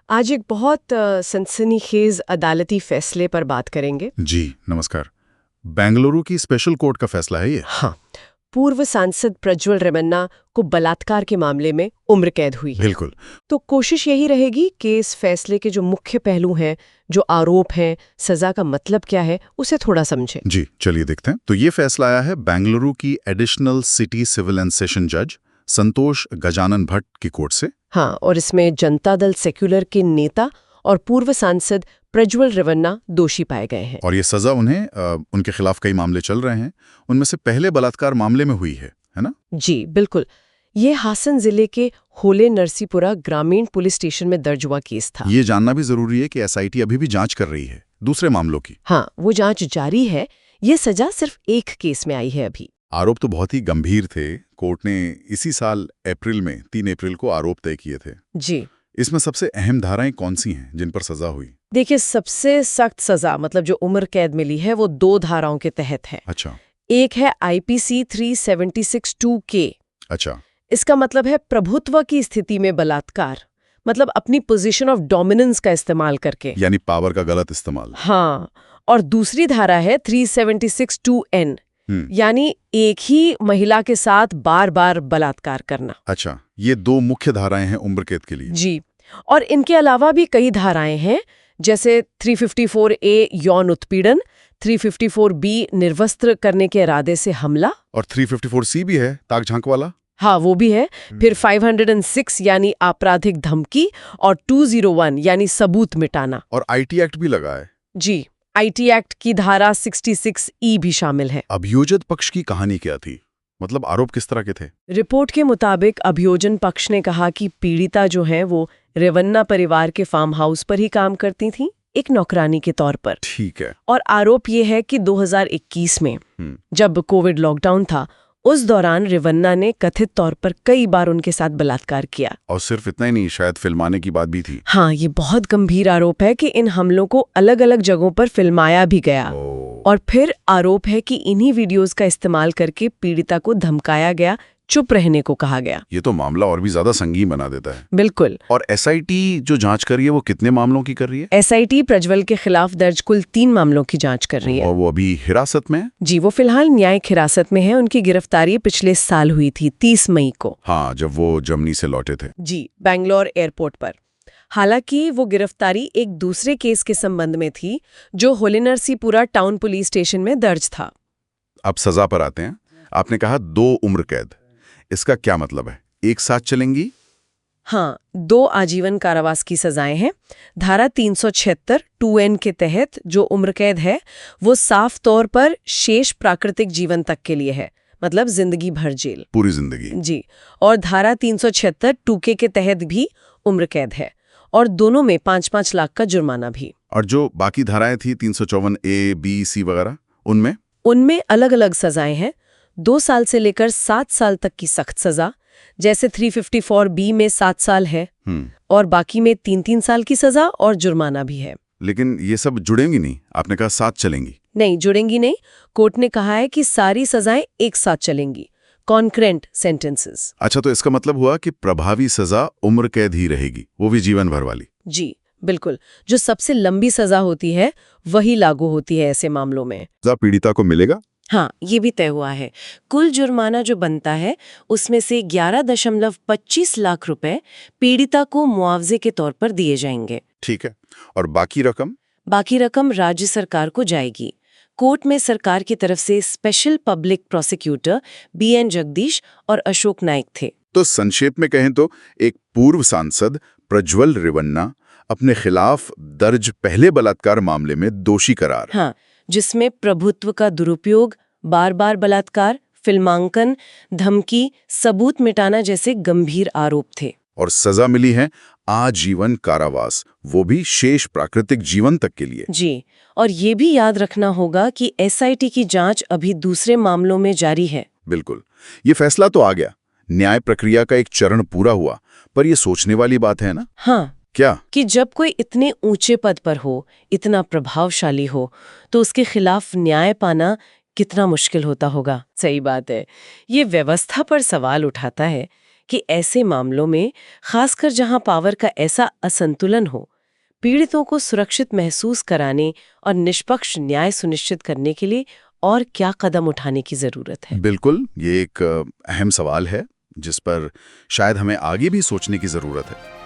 आज एक बहुत सनसनीखेज अदालती फैसले पर बात करेंगे। जी नमस्कार। बेंगलुरु की स्पेशल कोर्ट का फैसला है ये। हाँ, पूर्व सांसद प्रज्वल रेवन्ना को बलात्कार के मामले में उम्र कैद हुई है। बिल्कुल। तो कोशिश यही रहेगी कि इस फैसले के जो मुख्य पहलू हैं, जो आरोप हैं, सजा का मतलब क्या है, उसे थोड़ा समझें। जी चलिए देखते हैं। तो ये फैसला आया है बेंगलुरु की additional city civil and session जज संतोष गजानन भट्ट की कोर्ट से। हाँ, और इसमें जनता दल सेक्युलर के नेता और पूर्व सांसद प्रज्वल रेवन्ना दोषी पाए गए हैं। और ये सजा उन्हें उनके खिलाफ कई मामले चल रहे हैं, उनमें से पहले बलात्कार मामले में हुई है ना? जी बिल्कुल। ये हासन जिले के होले नरसीपुरा ग्रामीण पुलिस स्टेशन में दर्ज हुआ केस था। ये जानना भी जरूरी है कि एसआईटी अभी भी जांच कर रही है दूसरे मामलों की। हाँ, वो जांच जारी है। ये सजा सिर्फ एक केस में आई है अभी। आरोप तो बहुत ही गंभीर थे। कोर्ट ने इसी साल अप्रैल में 3 अप्रैल को आरोप तय किए थे। जी, इसमें इसमें सबसे अहम धाराएं कौन सी हैं जिन पर सजा हुई? देखिए, सबसे सख्त सजा मतलब जो उम्र कैद मिली है वो 2 धाराओं के तहत है। अच्छा। एक है आईपीसी 376(2)K। अच्छा। इसका मतलब है प्रभुत्व की स्थिति में बलात्कार, मतलब अपनी पोजीशन ऑफ डोमिनेंस का इस्तेमाल करके। यानी पावर का गलत इस्तेमाल। हाँ, और दूसरी धारा है 376(2)N, यानी एक ही महिला के साथ बार बार बलात्कार करना। अच्छा, ये 2 मुख्य धाराएं हैं उम्र कैद के लिए। जी, और इनके अलावा भी कई धाराएं हैं, जैसे 354A यौन उत्पीड़न, 354B निर्वस्त्र करने के इरादे से हमला। और 354C भी है, ताक झांक वाला। हाँ, वो भी है। फिर 506 यानी आपराधिक धमकी, और 201 यानी सबूत मिटाना। और आईटी एक्ट भी लगा है। जी, आईटी एक्ट की धारा 66E भी शामिल है। अभियोजन पक्ष की कहानी क्या थी? मतलब आरोप किस तरह के थे? रिपोर्ट के मुताबिक अभियोजन पक्ष ने कहा कि पीड़िता जो है वो रेवन्ना परिवार के फार्म हाउस पर ही काम करती थी, एक नौकरानी के तौर पर। ठीक है। और आरोप ये है कि 2021 में जब कोविड लॉकडाउन था, उस दौरान रेवन्ना ने कथित तौर पर कई बार उनके साथ बलात्कार किया। और सिर्फ इतना ही नहीं, शायद फिल्माने की बात भी थी। हाँ, ये बहुत गंभीर आरोप है कि इन हमलों को अलग अलग जगहों पर फिल्माया भी गया। और फिर आरोप है कि इन्हीं वीडियोस का इस्तेमाल करके पीड़िता को धमकाया गया, चुप रहने को कहा गया। ये तो मामला और भी ज्यादा संगीन बना देता है। बिल्कुल। और एसआईटी जो जांच कर रही है वो कितने मामलों की कर रही है? एसआईटी प्रज्वल के खिलाफ दर्ज कुल 3 मामलों की जांच कर रही है। और वो अभी हिरासत में है? जी, वो फिलहाल न्यायिक हिरासत में है। उनकी गिरफ्तारी पिछले साल हुई थी, 30 मई को। हाँ, जब वो जर्मनी से लौटे थे। जी, बैंगलोर एयरपोर्ट पर। हालांकि वो गिरफ्तारी एक दूसरे केस के संबंध में थी, जो होले नरसीपुरा टाउन पुलिस स्टेशन में दर्ज था। अब सजा पर आते हैं। आपने कहा 2 उम्र कैद, इसका क्या मतलब है? एक साथ चलेंगी? हाँ, 2 आजीवन कारावास की सजाएं हैं। धारा 376 2N के तहत जो उम्र कैद है वो साफ तौर पर शेष प्राकृतिक जीवन तक के लिए है, मतलब जिंदगी भर जेल। पूरी जिंदगी। जी, और धारा 376 2K के तहत भी उम्र कैद है, और दोनों में 5-5 लाख का जुर्माना भी। और जो बाकी धाराएं थी 354A, B, C वगैरह, उनमें उनमें अलग अलग सजाएं हैं। 2 साल से लेकर 7 साल तक की सख्त सजा, जैसे 354B में 7 साल है, और बाकी में 3-3 साल की सजा और जुर्माना भी है। लेकिन ये सब जुड़ेंगी नहीं? आपने कहा साथ चलेंगी। नहीं, जुड़ेंगी नहीं। कोर्ट ने कहा है कि सारी सजाएं एक साथ चलेंगी, कॉन्करेंट सेंटेंसेस। अच्छा, तो इसका मतलब हुआ कि प्रभावी सजा उम्र कैद ही रहेगी, वो भी जीवन भर वाली। जी बिल्कुल, जो सबसे लंबी सजा होती है वही लागू होती है ऐसे मामलों में। सजा पीड़िता को मिलेगा? हाँ, ये भी तय हुआ है। कुल जुर्माना जो बनता है उसमें से 11.25 लाख रुपए पीड़िता को मुआवजे के तौर पर दिए जाएंगे। ठीक है। और बाकी रकम? बाकी रकम राज्य सरकार को जाएगी। कोर्ट में सरकार की तरफ से special public prosecutor BN Jagdish और अशोक नाइक थे। तो संक्षेप में कहें तो एक पूर्व सांसद प्रज्वल रेवन्ना अपने खिलाफ दर्ज पहले बलात्कार मामले में दोषी करार। हाँ, जिसमें प्रभुत्व का दुरुपयोग, बार बार बलात्कार, फिल्मांकन, धमकी, सबूत मिटाना जैसे गंभीर आरोप थे। और सजा मिली है आजीवन कारावास, वो भी शेष प्राकृतिक जीवन तक के लिए। जी, और ये भी याद रखना होगा कि SIT की जांच अभी दूसरे मामलों में जारी है। बिल्कुल। ये फैसला तो आ गया, न्याय प्रक्रिया का एक चरण पूरा हुआ, पर ये सोचने वाली बात है ना? हाँ, क्या? कि जब कोई इतने ऊंचे पद पर हो, इतना प्रभावशाली हो, तो उसके खिलाफ न्याय पाना कितना मुश्किल होता होगा। सही बात है। ये व्यवस्था पर सवाल उठाता है कि ऐसे मामलों में, खासकर जहां पावर का ऐसा असंतुलन हो, पीड़ितों को सुरक्षित महसूस कराने और निष्पक्ष न्याय सुनिश्चित करने के लिए और क्या कदम उठाने की जरूरत है? बिल्कुल, ये एक अहम सवाल है जिस पर शायद हमें आगे भी सोचने की जरूरत है।